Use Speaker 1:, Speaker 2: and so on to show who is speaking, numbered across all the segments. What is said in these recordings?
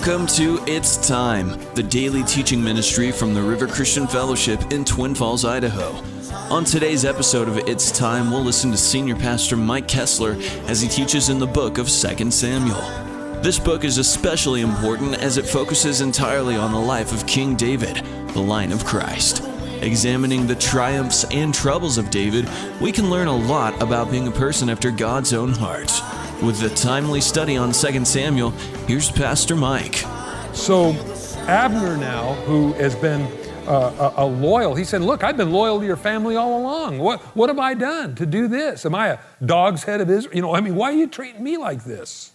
Speaker 1: Welcome to It's Time, the daily teaching ministry from the River Christian Fellowship in Twin Falls, Idaho. On today's episode of It's Time, we'll listen to Senior Pastor Mike Kestler as he teaches in the book of 2 Samuel. This book is especially important as it focuses entirely on the life of King David, the line of Christ. Examining the triumphs and troubles of David, we can learn a lot about being a person after God's own heart. With the timely study on 2 Samuel, here's Pastor Mike.
Speaker 2: So Abner now, who has been a loyal, he said, look, I've been loyal to your family all along. What have I done to do this? Am I a dog's head of Israel? Why are you treating me like this?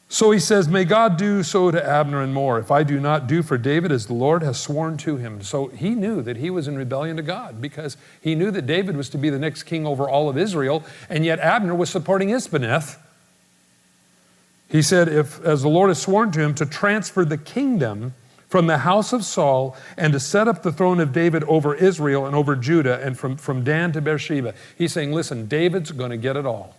Speaker 2: So he says, may God do so to Abner and more, if I do not do for David as the Lord has sworn to him. So he knew that he was in rebellion to God because he knew that David was to be the next king over all of Israel, and yet Abner was supporting Isbosheth. He said, if, as the Lord has sworn to him, to transfer the kingdom from the house of Saul and to set up the throne of David over Israel and over Judah and from Dan to Beersheba. He's saying, listen, David's going to get it all.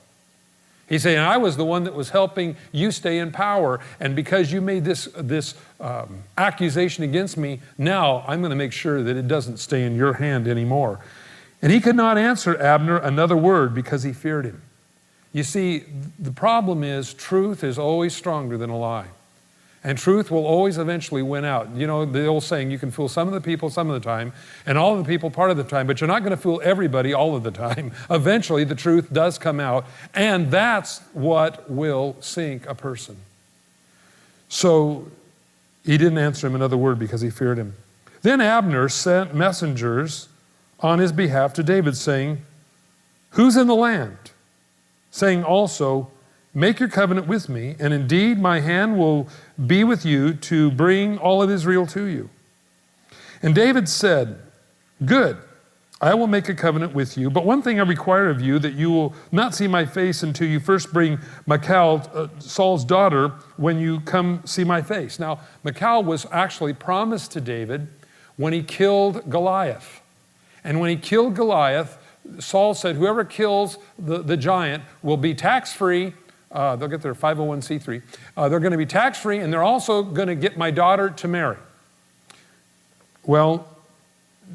Speaker 2: He's saying, I was the one that was helping you stay in power, and because you made this accusation against me, now I'm going to make sure that it doesn't stay in your hand anymore. And he could not answer Abner another word because he feared him. You see, the problem is truth is always stronger than a lie. And truth will always eventually win out. You know, the old saying, you can fool some of the people some of the time, and all of the people part of the time, but you're not going to fool everybody all of the time. Eventually, the truth does come out, and that's what will sink a person. So he didn't answer him another word because he feared him. Then Abner sent messengers on his behalf to David, saying, who's in the land? Saying also, make your covenant with me, and indeed my hand will be with you to bring all of Israel to you. And David said, good, I will make a covenant with you, but one thing I require of you, that you will not see my face until you first bring Michal, Saul's daughter, when you come see my face. Now, Michal was actually promised to David when he killed Goliath. And when he killed Goliath, Saul said, whoever kills the giant will be tax-free. They'll get their 501c3. They're going to be tax-free, and they're also going to get my daughter to marry. Well,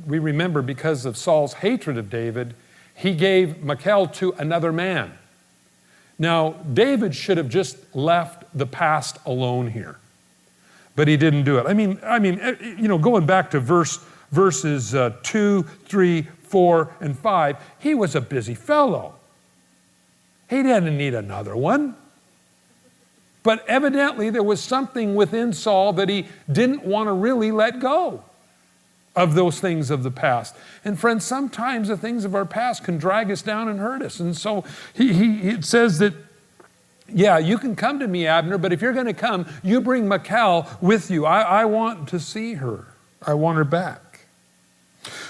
Speaker 2: we remember because of Saul's hatred of David, he gave Michal to another man. Now, David should have just left the past alone here, but he didn't do it. I mean, going back to verses 2, 3, 4, and 5, he was a busy fellow. He didn't need another one. But evidently there was something within Saul that he didn't want to really let go of those things of the past. And friends, sometimes the things of our past can drag us down and hurt us. And so it says that, yeah, you can come to me, Abner, but if you're going to come, you bring Michal with you. I want to see her. I want her back.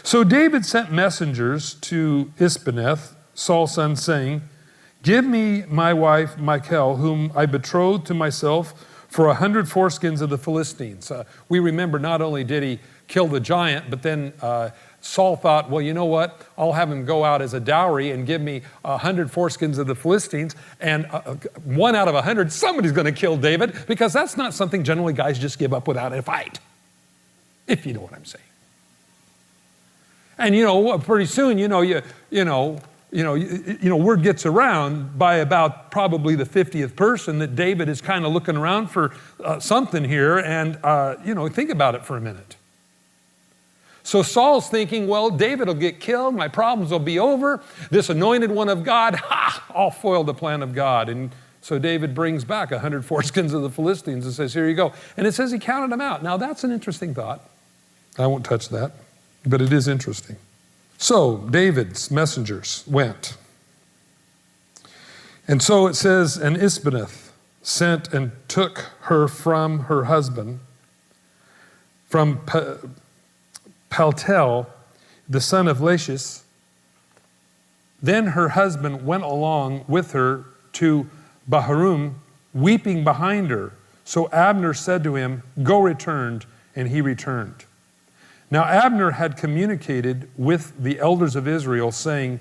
Speaker 2: So David sent messengers to Isbosheth, Saul's son, saying, give me my wife, Michal, whom I betrothed to myself for 100 foreskins of the Philistines. We remember not only did he kill the giant, but then Saul thought, well, you know what? I'll have him go out as a dowry and give me 100 foreskins of the Philistines, and 1 out of 100, somebody's going to kill David, because that's not something generally guys just give up without a fight, if you know what I'm saying. And pretty soon, word gets around by about probably the 50th person that David is kind of looking around for something here, and, think about it for a minute. So Saul's thinking, well, David will get killed, my problems will be over, this anointed one of God, I'll foil the plan of God. And so David brings back 100 foreskins of the Philistines and says, here you go. And it says he counted them out. Now that's an interesting thought. I won't touch that, but it is interesting. So David's messengers went. And so it says, and Isbosheth sent and took her from her husband, from Paltel, the son of Lachish. Then her husband went along with her to Bahurim, weeping behind her. So Abner said to him, go return, and he returned. Now Abner had communicated with the elders of Israel, saying,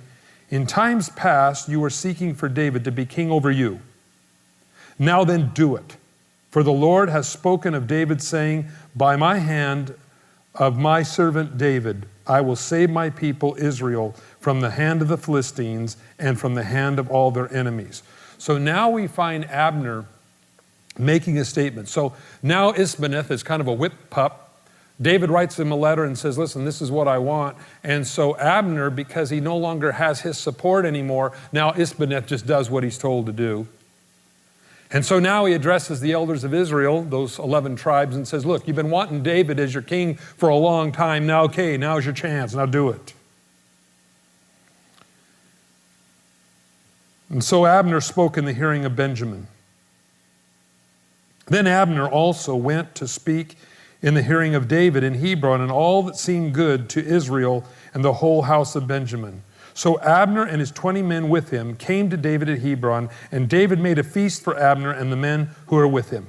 Speaker 2: in times past you were seeking for David to be king over you. Now then do it. For the Lord has spoken of David, saying, by my hand of my servant David, I will save my people Israel from the hand of the Philistines and from the hand of all their enemies. So now we find Abner making a statement. So now Isbosheth is kind of a whip pup. David writes him a letter and says, listen, this is what I want. And so Abner, because he no longer has his support anymore, now Isbosheth just does what he's told to do. And so now he addresses the elders of Israel, those 11 tribes, and says, look, you've been wanting David as your king for a long time. Now, okay, now's your chance. Now do it. And so Abner spoke in the hearing of Benjamin. Then Abner also went to speak in the hearing of David in Hebron, and all that seemed good to Israel and the whole house of Benjamin. So Abner and his 20 men with him came to David at Hebron, and David made a feast for Abner and the men who were with him.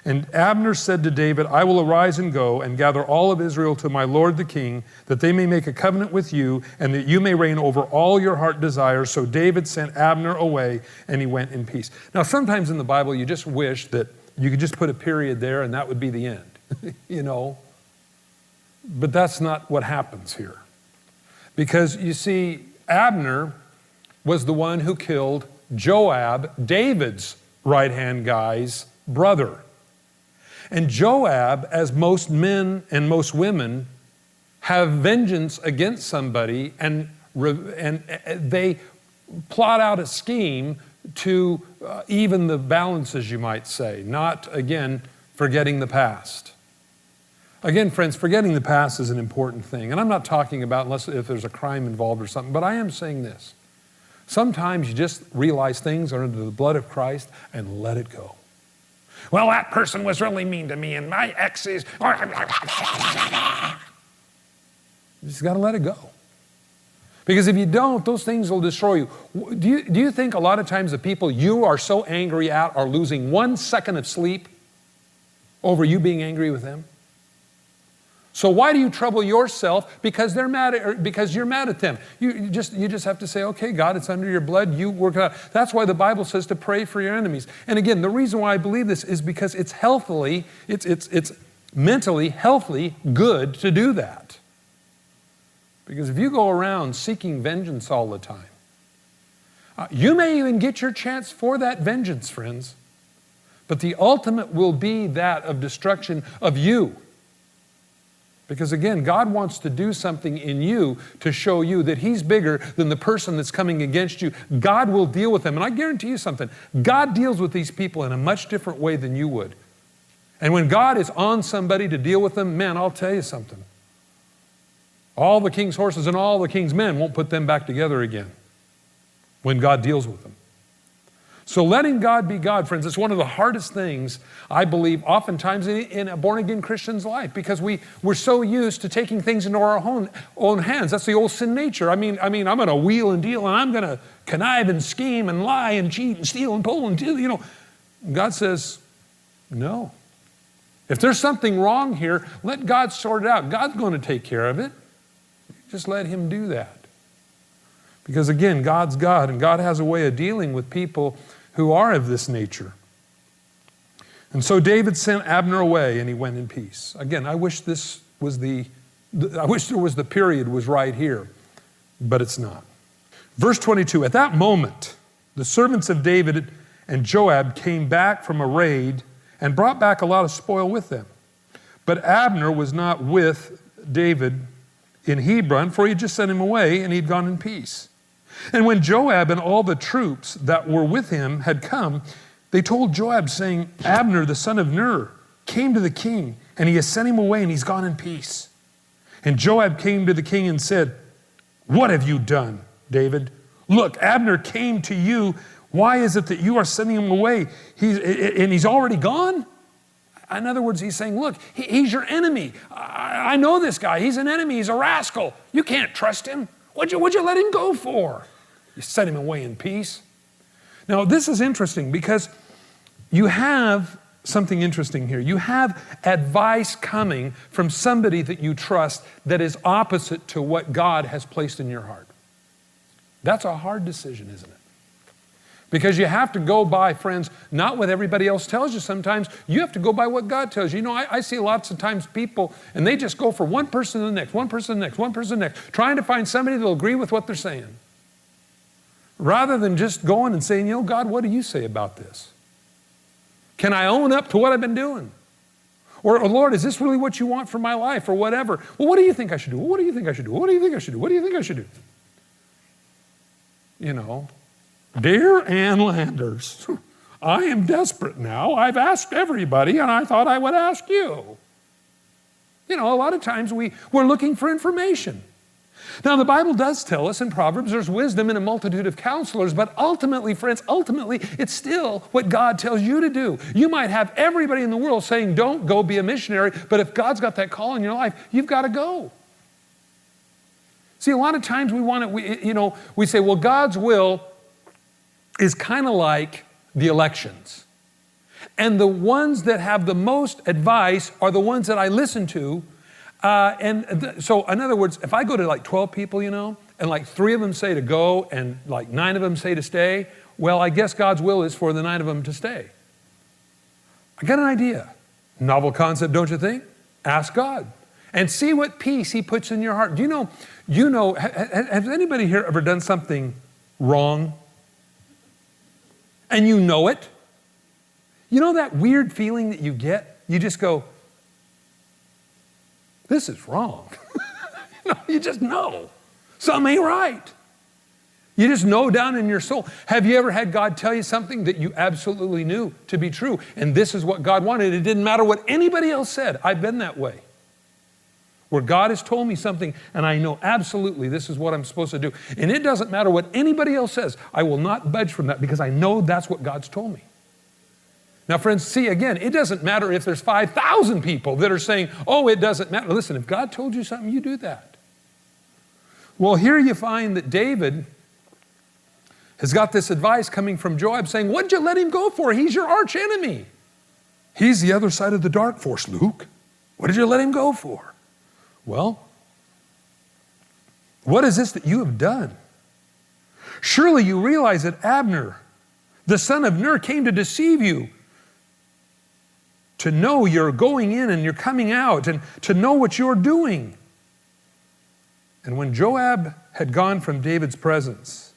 Speaker 2: And Abner said to David, I will arise and go and gather all of Israel to my lord the king, that they may make a covenant with you, and that you may reign over all your heart desires. So David sent Abner away, and he went in peace. Now, sometimes in the Bible, you just wish that you could just put a period there, and that would be the end. You know, but that's not what happens here. Because you see, Abner was the one who killed Joab, David's right-hand guy's brother. And Joab, as most men and most women, have vengeance against somebody, and they plot out a scheme to even the balances, you might say, not, again, forgetting the past. Again, friends, forgetting the past is an important thing. And I'm not talking about unless if there's a crime involved or something, but I am saying this. Sometimes you just realize things are under the blood of Christ and let it go. Well, that person was really mean to me, and my ex is... You just got to let it go. Because if you don't, those things will destroy you. Do you think a lot of times the people you are so angry at are losing 1 second of sleep over you being angry with them? So why do you trouble yourself because they're mad at, because you're mad at them? You just have to say, okay, God, it's under your blood. You work it out. That's why the Bible says to pray for your enemies. And again, the reason why I believe this is because it's mentally healthy good to do that. Because if you go around seeking vengeance all the time, you may even get your chance for that vengeance, friends. But the ultimate will be that of destruction of you. Because again, God wants to do something in you to show you that He's bigger than the person that's coming against you. God will deal with them. And I guarantee you something, God deals with these people in a much different way than you would. And when God is on somebody to deal with them, man, I'll tell you something. All the king's horses and all the king's men won't put them back together again when God deals with them. So letting God be God, friends, it's one of the hardest things, I believe, oftentimes in a born-again Christian's life, because we're so used to taking things into our own hands. That's the old sin nature. I mean, I'm going to wheel and deal, and I'm going to connive and scheme and lie and cheat and steal and pull and deal, you know. God says, no. If there's something wrong here, let God sort it out. God's going to take care of it. Just let Him do that. Because again, God's God, and God has a way of dealing with people who are of this nature. And so David sent Abner away, and he went in peace. Again, I wish there was the period was right here, but it's not. Verse 22, at that moment, the servants of David and Joab came back from a raid and brought back a lot of spoil with them. But Abner was not with David in Hebron, for he had just sent him away, and he'd gone in peace. And when Joab and all the troops that were with him had come, they told Joab, saying, Abner, the son of Ner, came to the king, and he has sent him away, and he's gone in peace. And Joab came to the king and said, what have you done, David? Look, Abner came to you. Why is it that you are sending him away? He's already gone? In other words, he's saying, look, he's your enemy. I know this guy. He's an enemy. He's a rascal. You can't trust him. What'd you let him go for? You sent him away in peace. Now, this is interesting because you have something interesting here. You have advice coming from somebody that you trust that is opposite to what God has placed in your heart. That's a hard decision, isn't it? Because you have to go by, friends, not what everybody else tells you sometimes. You have to go by what God tells you. You know, I see lots of times people, and they just go for one person to the next, one person to the next, one person to the next, trying to find somebody that will agree with what they're saying. Rather than just going and saying, you know, God, what do you say about this? Can I own up to what I've been doing? Or, Lord, is this really what you want for my life or whatever? Well, what do you think I should do? What do you think I should do? What do you think I should do? What do you think I should do? You know, dear Ann Landers, I am desperate now. I've asked everybody, and I thought I would ask you. You know, a lot of times we're looking for information. Now, the Bible does tell us in Proverbs there's wisdom in a multitude of counselors, but ultimately, friends, it's still what God tells you to do. You might have everybody in the world saying, don't go be a missionary, but if God's got that call in your life, you've got to go. See, a lot of times we say, well, God's will is kind of like the elections. And the ones that have the most advice are the ones that I listen to. So in other words, if I go to like 12 people, you know, and like 3 of them say to go and like 9 of them say to stay, well, I guess God's will is for the 9 of them to stay. I got an idea. Novel concept, don't you think? Ask God and see what peace He puts in your heart. Do you know, has anybody here ever done something wrong? And you know it? You know that weird feeling that you get? You just go, this is wrong. You just know. Something ain't right. You just know down in your soul. Have you ever had God tell you something that you absolutely knew to be true? And this is what God wanted. It didn't matter what anybody else said. I've been that way. Where God has told me something and I know absolutely this is what I'm supposed to do. And it doesn't matter what anybody else says. I will not budge from that because I know that's what God's told me. Now, friends, see, again, it doesn't matter if there's 5,000 people that are saying, oh, it doesn't matter. Listen, if God told you something, you do that. Well, here you find that David has got this advice coming from Joab saying, what'd you let him go for? He's your arch enemy. He's the other side of the dark force, Luke. What did you let him go for? Well, what is this that you have done? Surely you realize that Abner, the son of Ner, came to deceive you, to know you're going in and you're coming out, and to know what you're doing. And when Joab had gone from David's presence,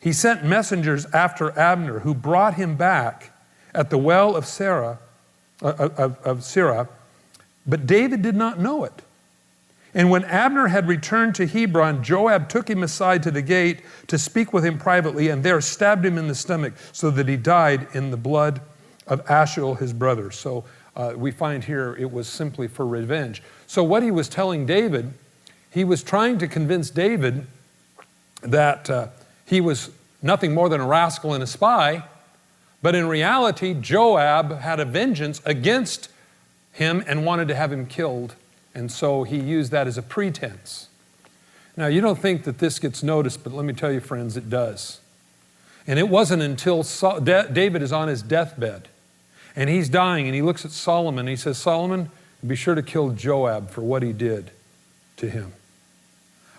Speaker 2: he sent messengers after Abner, who brought him back at the well of Sirah, but David did not know it. And when Abner had returned to Hebron, Joab took him aside to the gate to speak with him privately, and there stabbed him in the stomach, so that he died in the blood of Ashel, his brother. So we find here it was simply for revenge. So what he was telling David, he was trying to convince David that he was nothing more than a rascal and a spy, but in reality, Joab had a vengeance against him and wanted to have him killed. And so he used that as a pretense. Now, you don't think that this gets noticed, but let me tell you, friends, it does. And it wasn't until David is on his deathbed and he's dying and he looks at Solomon and he says, Solomon, be sure to kill Joab for what he did to him.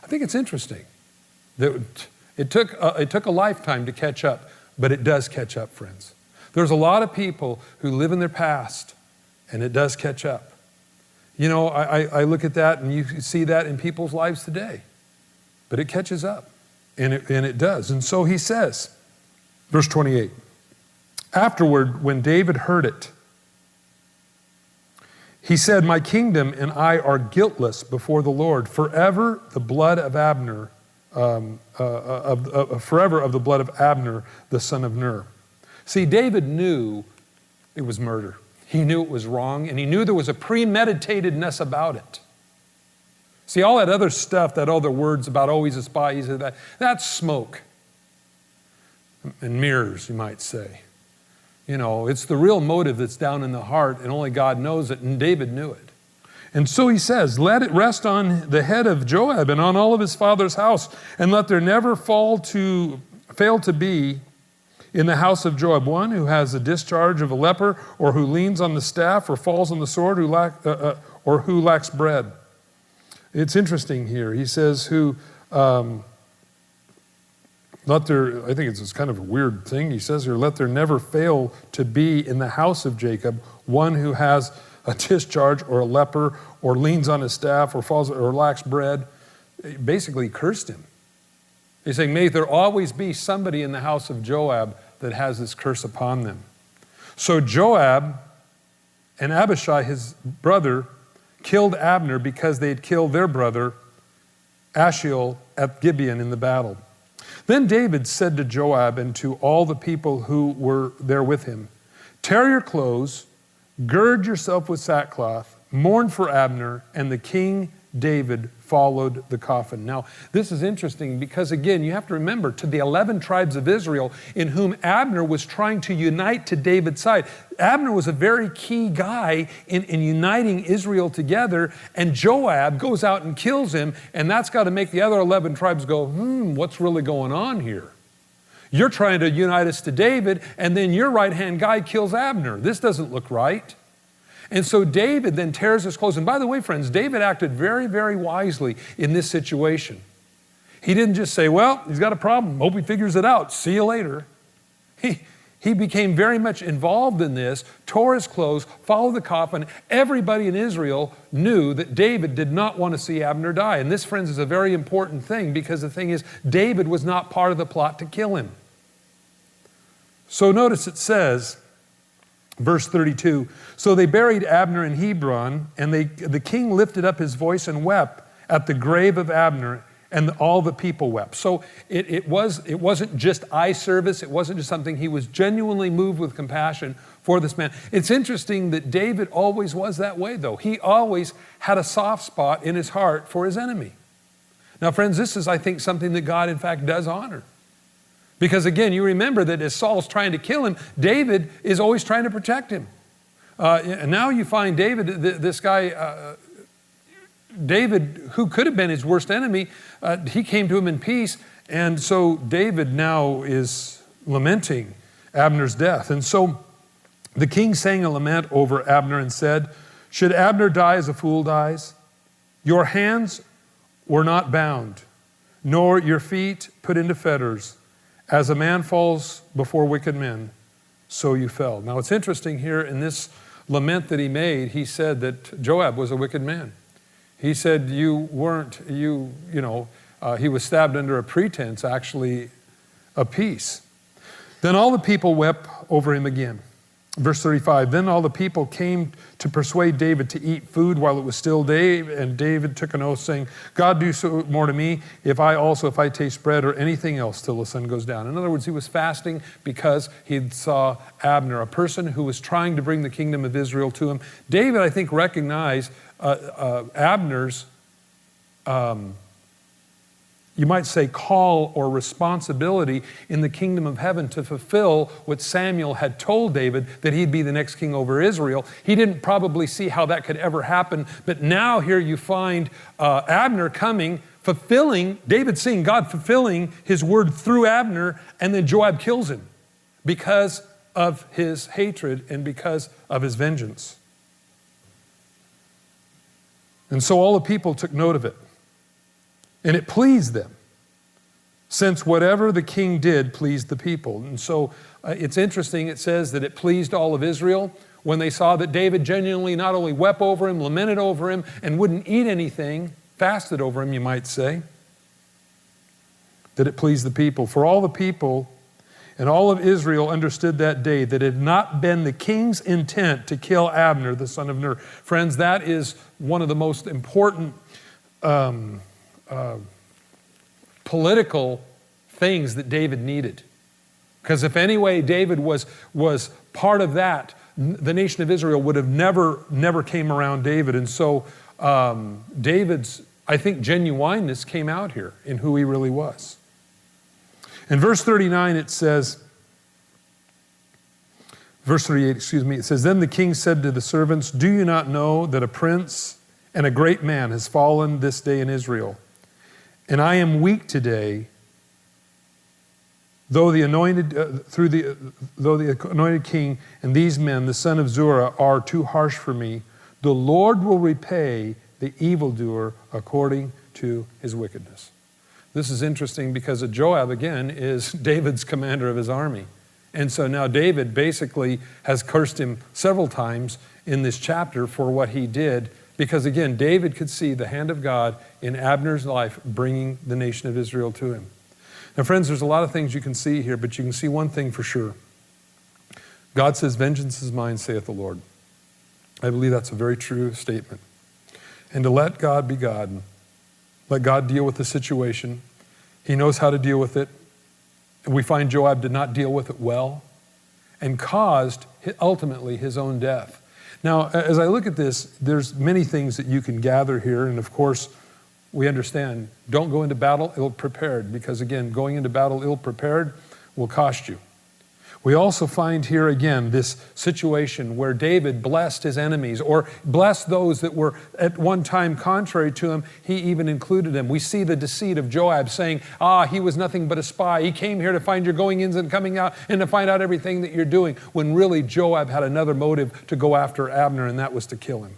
Speaker 2: I think it's interesting that it took a lifetime to catch up, but it does catch up, friends. There's a lot of people who live in their past, and it does catch up. You know, I look at that and you see that in people's lives today. But it catches up, and it does. And so he says, verse 28, afterward, when David heard it, he said, my kingdom and I are guiltless before the Lord. Forever the blood of Abner, forever of the blood of Abner, the son of Ner. See, David knew it was murder. He knew it was wrong, and he knew there was a premeditatedness about it. See, all that other stuff, that other words about, oh, he's a spy, he's a that, that's smoke and mirrors, you might say. You know, it's the real motive that's down in the heart, and only God knows it, and David knew it. And so he says, let it rest on the head of Joab and on all of his father's house, and let there never fail to be in the house of Joab one who has a discharge of a leper, or who leans on the staff, or falls on the sword, or who lacks bread. It's interesting here. He says, who I think it's kind of a weird thing. He says here, let there never fail to be in the house of Jacob one who has a discharge or a leper or leans on his staff or falls or lacks bread. He basically cursed him. He's saying, may there always be somebody in the house of Joab that has this curse upon them. So Joab and Abishai, his brother, killed Abner because they had killed their brother Ashiel at Gibeon in the battle. Then David said to Joab and to all the people who were there with him, tear your clothes, gird yourself with sackcloth, mourn for Abner, and the king David followed the coffin. Now, this is interesting because, again, you have to remember, to the 11 tribes of Israel in whom Abner was trying to unite to David's side. Abner was a very key guy in uniting Israel together, and Joab goes out and kills him, and that's got to make the other 11 tribes go, what's really going on here? You're trying to unite us to David, and then your right-hand guy kills Abner. This doesn't look right. And so David then tears his clothes. And by the way, friends, David acted very, very wisely in this situation. He didn't just say, well, he's got a problem. Hope he figures it out. See you later. He became very much involved in this, tore his clothes, followed the coffin. Everybody in Israel knew that David did not want to see Abner die. And this, friends, is a very important thing because the thing is, David was not part of the plot to kill him. So notice it says, verse 32, so they buried Abner in Hebron, and the king lifted up his voice and wept at the grave of Abner, and all the people wept. So it wasn't just eye service. It wasn't just something. He was genuinely moved with compassion for this man. It's interesting that David always was that way, though. He always had a soft spot in his heart for his enemy. Now, friends, this is, I think, something that God, in fact, does honor. Because again, you remember that as Saul's trying to kill him, David is always trying to protect him. And now you find David, this guy, David, who could have been his worst enemy, he came to him in peace. And so David now is lamenting Abner's death. And so the king sang a lament over Abner and said, should Abner die as a fool dies? Your hands were not bound, nor your feet put into fetters. As a man falls before wicked men, so you fell. Now it's interesting here in this lament that he made, he said that Joab was a wicked man. He said he was stabbed under a pretense, actually a peace. Then all the people wept over him again. Verse 35, then all the people came to persuade David to eat food while it was still day, and David took an oath saying, God do so more to me if I taste bread or anything else till the sun goes down. In other words, he was fasting because he saw Abner, a person who was trying to bring the kingdom of Israel to him. David, I think, recognized Abner's, you might say, call or responsibility in the kingdom of heaven to fulfill what Samuel had told David, that he'd be the next king over Israel. He didn't probably see how that could ever happen, but now here you find Abner coming, fulfilling, David seeing God fulfilling his word through Abner, and then Joab kills him because of his hatred and because of his vengeance. And so all the people took note of it. And it pleased them, since whatever the king did pleased the people. And so it's interesting, it says that it pleased all of Israel when they saw that David genuinely not only wept over him, lamented over him, and wouldn't eat anything, fasted over him, you might say, that it pleased the people. For all the people and all of Israel understood that day that it had not been the king's intent to kill Abner, the son of Ner. Friends, that is one of the most important political things that David needed. Because if any way David was part of that, the nation of Israel would have never came around David. And so David's, I think, genuineness came out here in who he really was. In verse 39 it says, verse 38, it says, then the king said to the servants, do you not know that a prince and a great man has fallen this day in Israel? And I am weak today, though the anointed king and these men, the son of Zurah, are too harsh for me. The Lord will repay the evildoer according to his wickedness. This is interesting because Joab, again, is David's commander of his army. And so now David basically has cursed him several times in this chapter for what he did, because again, David could see the hand of God in Abner's life bringing the nation of Israel to him. Now, friends, there's a lot of things you can see here, but you can see one thing for sure. God says, vengeance is mine, saith the Lord. I believe that's a very true statement. And to let God be God, and let God deal with the situation. He knows how to deal with it. And we find Joab did not deal with it well and caused ultimately his own death. Now, as I look at this, there's many things that you can gather here. And of course, we understand, don't go into battle ill-prepared, because again, going into battle ill-prepared will cost you. We also find here again this situation where David blessed his enemies, or blessed those that were at one time contrary to him. He even included them. We see the deceit of Joab saying, he was nothing but a spy. He came here to find your going ins and coming out and to find out everything that you're doing, when really Joab had another motive to go after Abner, and that was to kill him.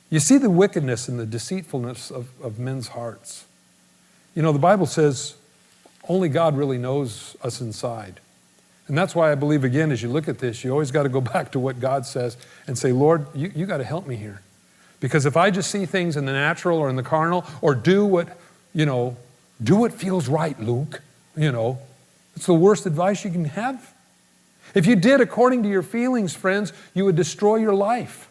Speaker 2: You see the wickedness and the deceitfulness of men's hearts. You know, the Bible says only God really knows us inside. And that's why I believe, again, as you look at this, you always got to go back to what God says and say, Lord, you got to help me here. Because if I just see things in the natural or in the carnal, or do what feels right, Luke, it's the worst advice you can have. If you did according to your feelings, friends, you would destroy your life.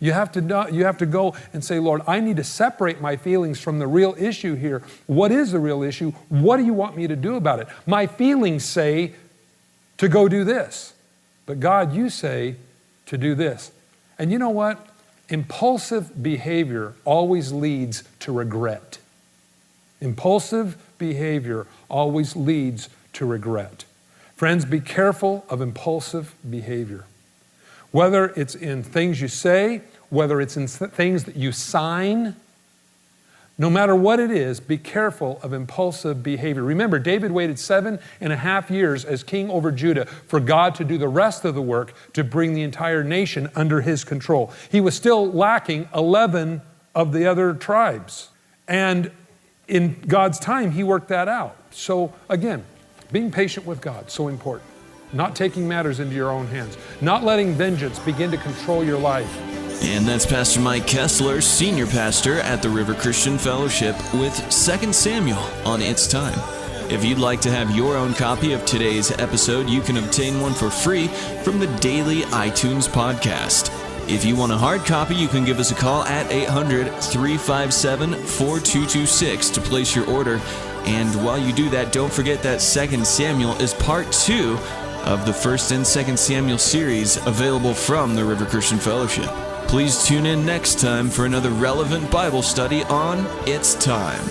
Speaker 2: You have to go and say, Lord, I need to separate my feelings from the real issue here. What is the real issue? What do you want me to do about it? My feelings say to go do this. But God, you say to do this. And you know what? Impulsive behavior always leads to regret. Impulsive behavior always leads to regret. Friends, be careful of impulsive behavior. Whether it's in things you say, whether it's in things that you sign, no matter what it is, be careful of impulsive behavior. Remember, David waited 7.5 years as king over Judah for God to do the rest of the work to bring the entire nation under his control. He was still lacking 11 of the other tribes. And in God's time, he worked that out. So again, being patient with God, so important. Not taking matters into your own hands. Not letting vengeance begin to control your life.
Speaker 1: And that's Pastor Mike Kestler, Senior Pastor at the River Christian Fellowship, with 2 Samuel on It's Time. If you'd like to have your own copy of today's episode, you can obtain one for free from the Daily iTunes Podcast. If you want a hard copy, you can give us a call at 800-357-4226 to place your order. And while you do that, don't forget that 2 Samuel is part 2 of the 1st and 2nd Samuel series, available from the River Christian Fellowship. Please tune in next time for another relevant Bible study on It's Time.